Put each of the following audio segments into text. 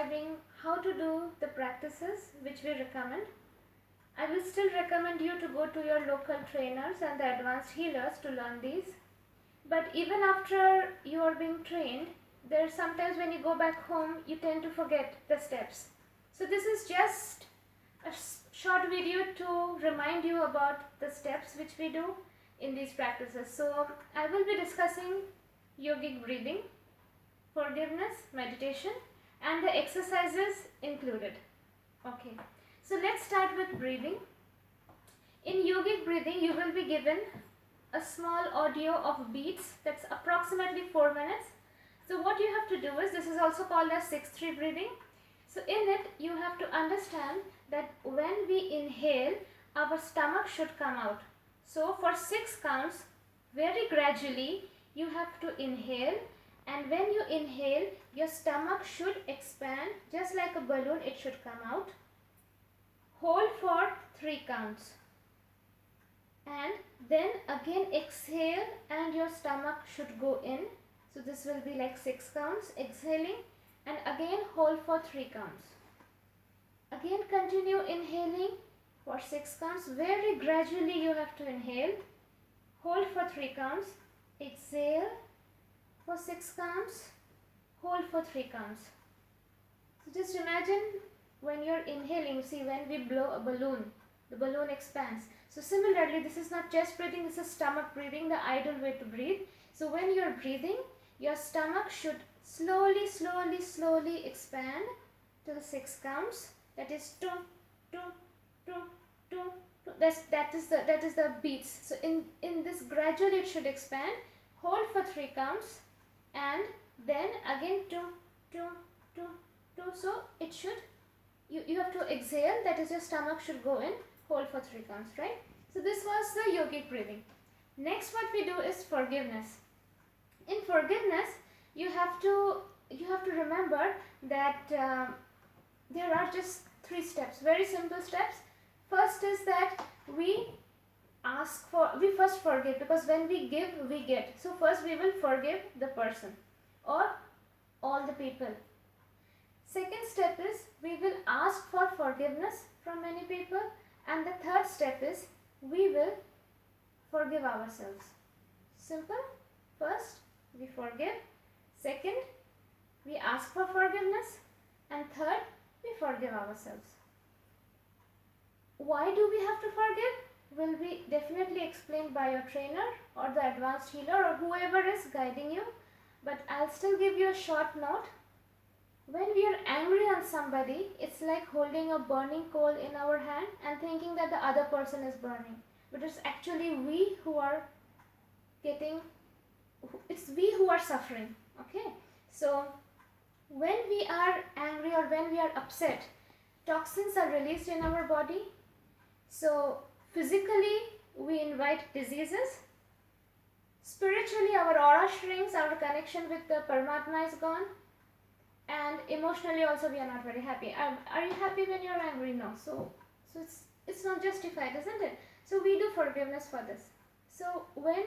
describing how to do the practices which we recommend. I will still recommend you to go to your local trainers and the advanced healers to learn these. But even after you are being trained, there are sometimes when you go back home, you tend to forget the steps. So this is just a short video to remind you about the steps which we do in these practices. So I will be discussing yogic breathing, forgiveness, meditation, and the exercises included. Okay, so let's start with breathing. In yogic breathing, you will be given a small audio of beats that's approximately 4 minutes. So what you have to do is, this is also called as 6-3 breathing. So in it, you have to understand that when we inhale, our stomach should come out. So for 6 counts, very gradually, you have to inhale, and when you inhale, your stomach should expand just like a balloon, it should come out. Hold for 3 counts. And then again exhale and your stomach should go in. So this will be like 6 counts, exhaling, and again hold for 3 counts. Again continue inhaling for 6 counts. Very gradually you have to inhale. Hold for 3 counts. Exhale for 6 counts. Hold for 3 counts. So just imagine when you're inhaling, see when we blow a balloon, the balloon expands. So similarly, this is not chest breathing, this is stomach breathing, the ideal way to breathe. So when you're breathing, your stomach should slowly expand to the 6 counts. That is 2, 2, 2, 2, 2. That is the beats. So in this gradually it should expand. Hold for 3 counts, and then again 2, 2, 2, 2. So it should, you have to exhale, that is your stomach should go in. Hold for 3 counts, right? So this was the yogic breathing. Next, what we do is forgiveness. In forgiveness, you have to remember that there are just 3 steps, very simple steps. First is that we first forgive, because when we give, we get. So first we will forgive the person or all the people. Second step is we will ask for forgiveness from many people, and the third step is we will forgive ourselves. Simple. First we forgive, second we ask for forgiveness, and third we forgive ourselves. Why do we have to forgive? Will be definitely explained by your trainer or the advanced healer or whoever is guiding you, but I'll still give you a short note. When we are angry on somebody, it's like holding a burning coal in our hand and thinking that the other person is burning. But it's actually we who are suffering. Okay? So, when we are angry or when we are upset, toxins are released in our body. So, physically, we invite diseases. Spiritually, our aura shrinks, our connection with the Paramatma is gone. And emotionally also we are not very happy. Are you happy when you're angry? No. So it's not justified, isn't it? So we do forgiveness for this. So when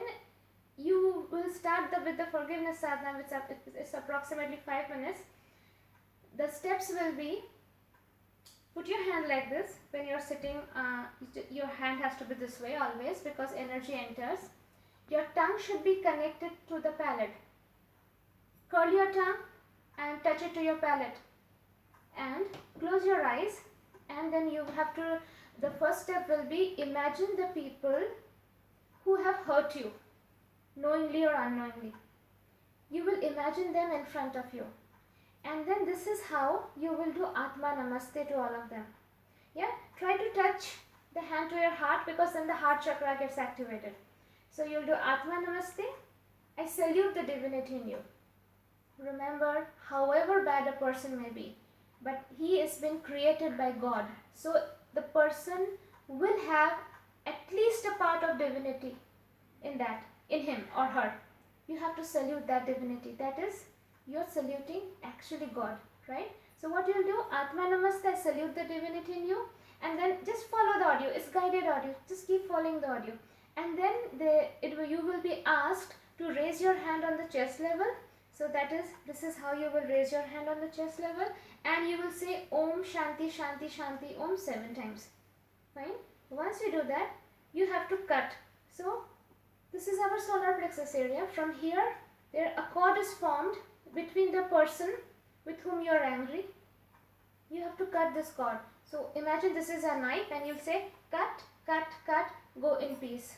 you will start with the forgiveness sadhana, which it's approximately 5 minutes, the steps will be, put your hand like this. When you're sitting, your hand has to be this way always, because energy enters. Your tongue should be connected to the palate. Curl your tongue and touch it to your palate, and close your eyes, and then you have to, the first step will be, imagine the people who have hurt you, knowingly or unknowingly. You will imagine them in front of you, and then this is how you will do Atma Namastee to all of them. Yeah, try to touch the hand to your heart, because then the heart chakra gets activated. So you'll do Atma Namastee. I salute the divinity in you. Remember, however bad a person may be, but he has been created by God. So the person will have at least a part of divinity in him or her. You have to salute that divinity. That is, you're saluting actually God, right? So what you'll do, Atma Namastee, salute the divinity in you, and then just follow the audio. It's guided audio. Just keep following the audio. And then you will be asked to raise your hand on the chest level. So this is how you will raise your hand on the chest level, and you will say Om Shanti Shanti Shanti Om 7 times. Fine. Once you do that, you have to cut. So this is our solar plexus area. From here, a cord is formed between the person with whom you are angry. You have to cut this cord. So imagine this is a knife, and you'll say cut, cut, cut, go in peace.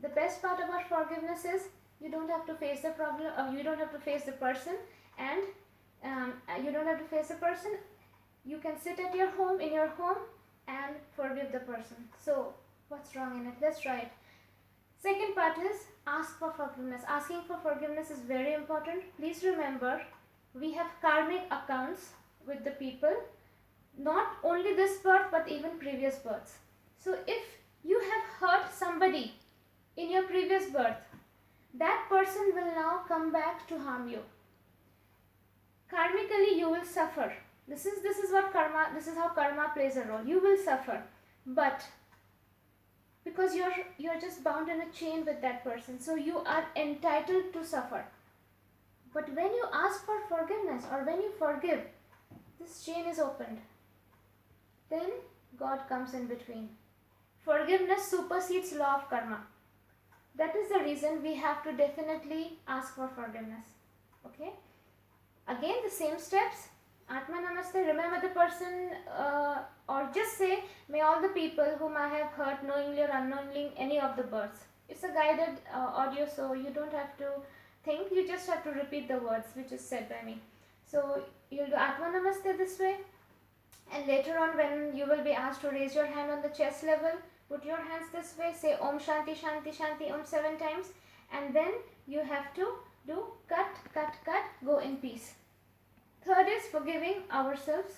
The best part about forgiveness is you don't have to face the problem, or you don't have to face the person, and you don't have to face the person. You can sit at your home, in your home, and forgive the person. So what's wrong in it? Let's try it. Second part is ask for forgiveness. Asking for forgiveness is very important. Please remember, we have karmic accounts with the people, not only this birth but even previous births. So if you have hurt somebody in your previous birth, that person will now come back to harm you. Karmically, you will suffer. This is what karma. This is how karma plays a role. You will suffer, but because you're just bound in a chain with that person, so you are entitled to suffer. But when you ask for forgiveness, or when you forgive, this chain is opened. Then God comes in between. Forgiveness supersedes law of karma. That is the reason we have to definitely ask for forgiveness. Okay? Again, the same steps. Atma Namastee, remember the person, or just say, may all the people whom I have hurt knowingly or unknowingly any of the births. It's a guided audio, so you don't have to think, you just have to repeat the words which is said by me. So you'll do Atma Namastee this way, and later on when you will be asked to raise your hand on the chest level, put your hands this way, say Om Shanti Shanti Shanti Om 7 times, and then you have to do cut, cut, cut, go in peace. Third is forgiving ourselves.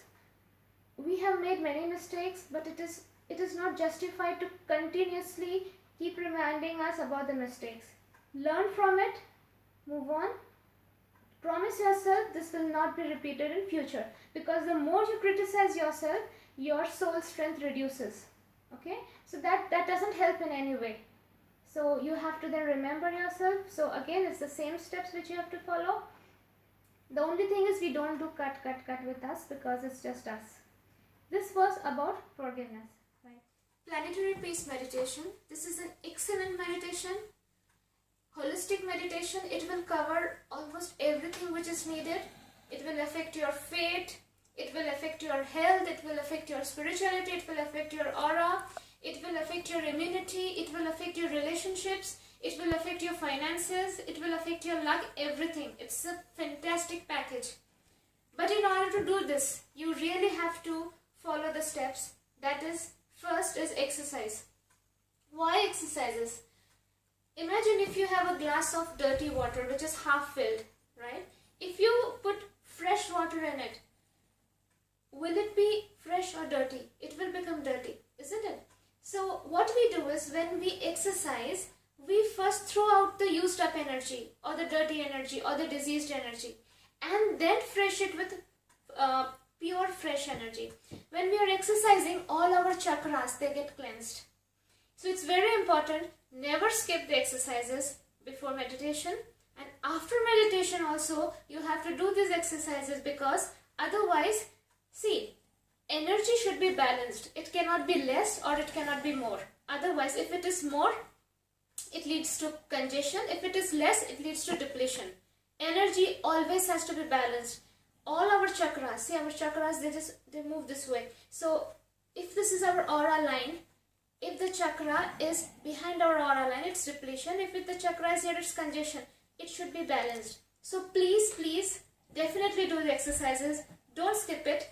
We have made many mistakes, but it is not justified to continuously keep reminding us about the mistakes. Learn from it, move on. Promise yourself this will not be repeated in future, because the more you criticize yourself, your soul strength reduces. Okay, so that doesn't help in any way. So you have to then remember yourself. So again, it's the same steps which you have to follow. The only thing is we don't do cut, cut, cut with us, because it's just us. This was about forgiveness. Right? Planetary Peace Meditation. This is an excellent meditation. Holistic meditation. It will cover almost everything which is needed. It will affect your fate. It will affect your health. It will affect your spirituality. It will affect your aura. It will affect your immunity. It will affect your relationships. It will affect your finances. It will affect your luck, everything. It's a fantastic package. But in order to do this, you really have to follow the steps. That is, first is exercise. Why exercises? Imagine if you have a glass of dirty water which is half filled, right? If you put fresh water in it, will it be fresh or dirty? It will become dirty, isn't it? So what we do is, when we exercise, we first throw out the used up energy, or the dirty energy, or the diseased energy, and then fresh it with pure fresh energy. When we are exercising, all our chakras, they get cleansed. So it's very important, never skip the exercises before meditation, and after meditation also you have to do these exercises, because otherwise, see, energy should be balanced. It cannot be less or it cannot be more. Otherwise, if it is more, it leads to congestion. If it is less, it leads to depletion. Energy always has to be balanced. All our chakras, see, our chakras, they move this way. So if this is our aura line, if the chakra is behind our aura line, it's depletion. If the chakra is here, it's congestion. It should be balanced. So please definitely do the exercises. Don't skip it.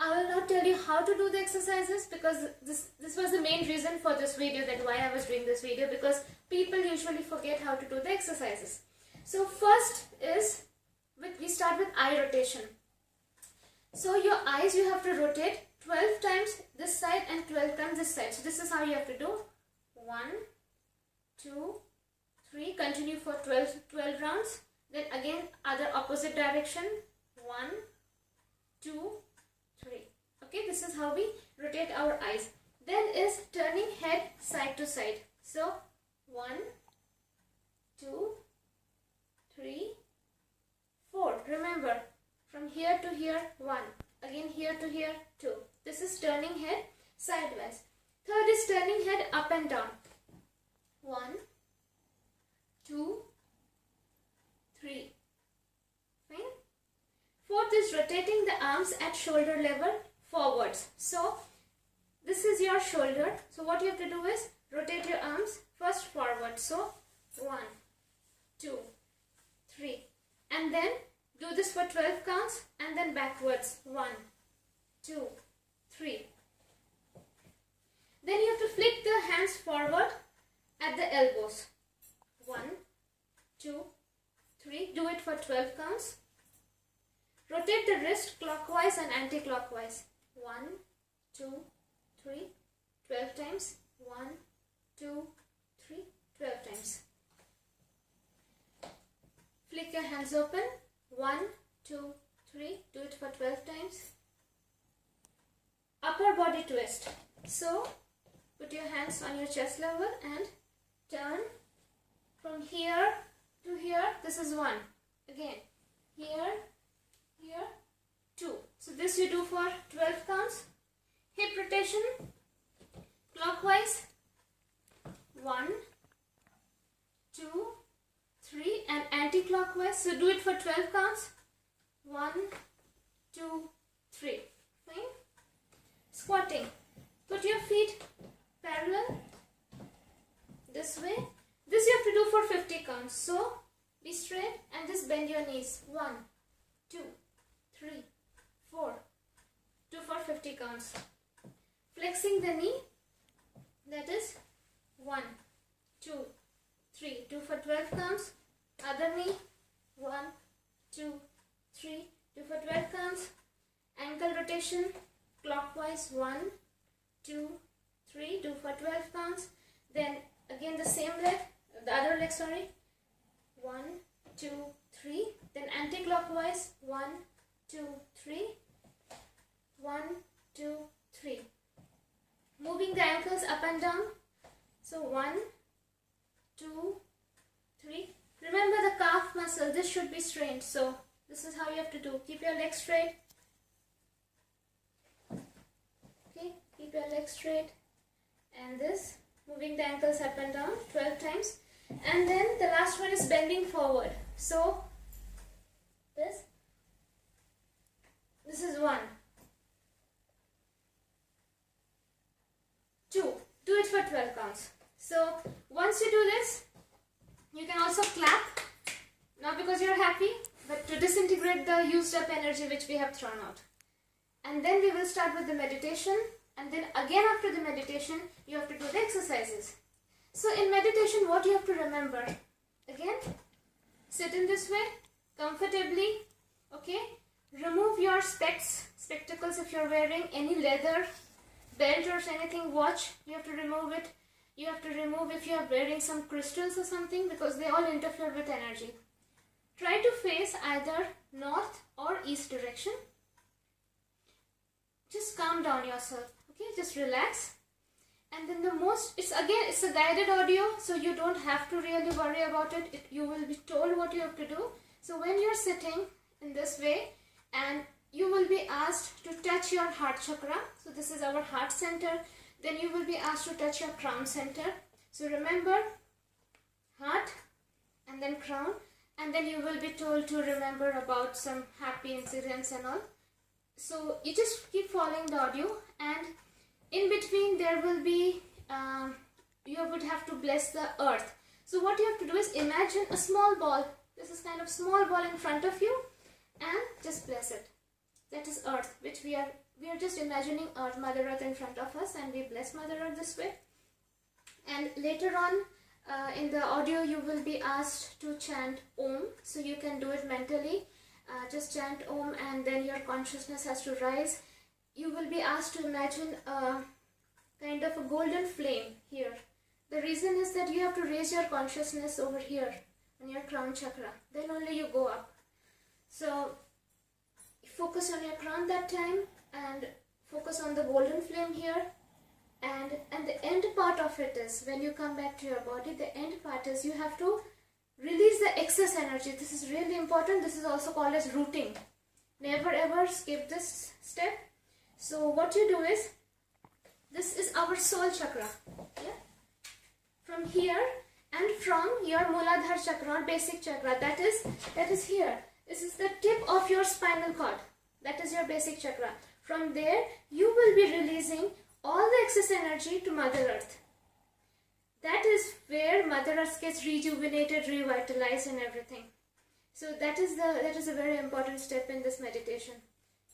I will not tell you how to do the exercises, because this was the main reason for this video, that why I was doing this video, because people usually forget how to do the exercises. So first is, we start with eye rotation. So your eyes, you have to rotate 12 times this side and 12 times this side. So this is how you have to do. 1, 2, 3. Continue for 12 rounds. Then again, other opposite direction. 1, 2, 3. Okay, this is how we rotate our eyes. Then is turning head side to side. So 1, 2, 3, 4. Remember, from here to here, 1. Again here to here, 2. This is turning head sideways. Third is turning head up and down. 1, 2, 3. Fine. Fourth is rotating the arms at shoulder level forwards. So, this is your shoulder. So, what you have to do is rotate your arms first forward. So, 1, 2, 3. And then do this for 12 counts and then backwards. 1, 2, 3. Then you have to flick the hands forward at the elbows. 1, 2, 3. Do it for 12 counts. Rotate the wrist clockwise and anti-clockwise. 1, 2, 3. 12 times. 1, 2, 3. 12 times. Flick your hands open. 1, 2, 3. Do it for 12 times. Upper body twist. So, put your hands on your chest level and turn from here to here. This is 1. Again, here, here, 2. So, this you do for 12 counts. Hip rotation, clockwise. 1, 2, 3 and anti-clockwise. So, do it for 12 counts. 1, 2, 3. Fine. Squatting. Put your feet parallel this way. This you have to do for 50 counts. So, be straight and just bend your knees. 1, 2, 3, 4. Do for 50 counts. Flexing the knee. That is 1, 2, 3. Do for 12 counts. Other knee. 1, 2, 3. Do for 12 counts. Ankle rotation. Clockwise. 1, 2, 3. Do for 12 counts. Then again the same leg. The other leg, sorry. 1, 2, 3. Then anti-clockwise. 1, 2, 3. 1, 2, 3. Moving the ankles up and down. So 1, 2, 3. Remember the calf muscle. This should be strained. So this is how you have to do. Keep your legs straight. Okay. Keep your legs straight. And this. Moving the ankles up and down 12 times. And then the last one is bending forward. So this is 1, 2. Do it for 12 counts. So once you do this, you can also clap. Not because you're happy, but to disintegrate the used up energy which we have thrown out. And then we will start with the meditation. And then again after the meditation, you have to do the exercises. So in meditation, what you have to remember? Again, sit in this way, comfortably, okay? Remove your spectacles if you're wearing any leather, belt or anything, watch, you have to remove it. You have to remove if you are wearing some crystals or something because they all interfere with energy. Try to face either north or east direction. Just calm down yourself, okay? Just relax. And then it's a guided audio, so you don't have to really worry about it. You will be told what you have to do. So when you're sitting in this way, and you will be asked to touch your heart chakra. So this is our heart center. Then you will be asked to touch your crown center. So remember, heart and then crown. And then you will be told to remember about some happy incidents and all. So you just keep following the audio, and in between there will be, you would have to bless the earth. So what you have to do is imagine a small ball. This is kind of small ball in front of you, and just bless it. That is earth, which we are just imagining earth, Mother Earth in front of us, and we bless Mother Earth this way. And later on in the audio you will be asked to chant Om. So you can do it mentally. Just chant Om, and then your consciousness has to rise. You will be asked to imagine a kind of a golden flame here. The reason is that you have to raise your consciousness over here on your crown chakra. Then only you go up. So focus on your crown that time and focus on the golden flame here. And the end part of it is when you come back to your body, the end part is you have to release the excess energy. This is really important. This is also called as rooting. Never ever skip this step. So what you do is, this is our soul chakra. Yeah? From here and from your Muladhara chakra or basic chakra, that is here. This is the tip of your spinal cord. That is your basic chakra. From there, you will be releasing all the excess energy to Mother Earth. That is where Mother Earth gets rejuvenated, revitalized and everything. So that is a very important step in this meditation.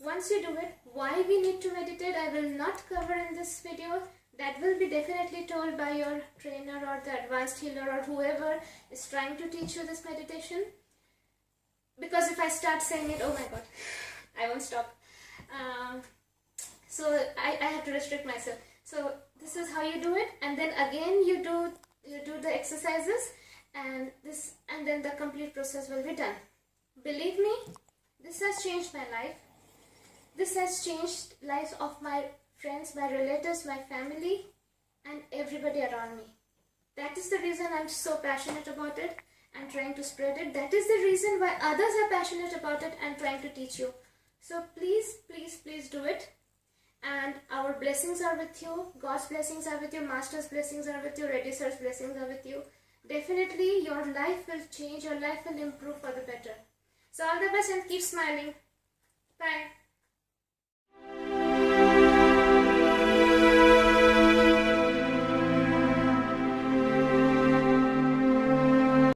Once you do it, why we need to meditate, I will not cover in this video. That will be definitely told by your trainer or the advanced healer or whoever is trying to teach you this meditation. Because if I start saying it, oh my god, I won't stop. So I have to restrict myself. So this is how you do it, and then again you do the exercises, and then the complete process will be done. Believe me, this has changed my life. This has changed lives of my friends, my relatives, my family, and everybody around me. That is the reason I'm so passionate about it and trying to spread it. That is the reason why others are passionate about it and trying to teach you. So please, please, please do it. And our blessings are with you. God's blessings are with you. Master's blessings are with you. Reddy Sir's blessings are with you. Definitely your life will change. Your life will improve for the better. So all the best and keep smiling. Bye.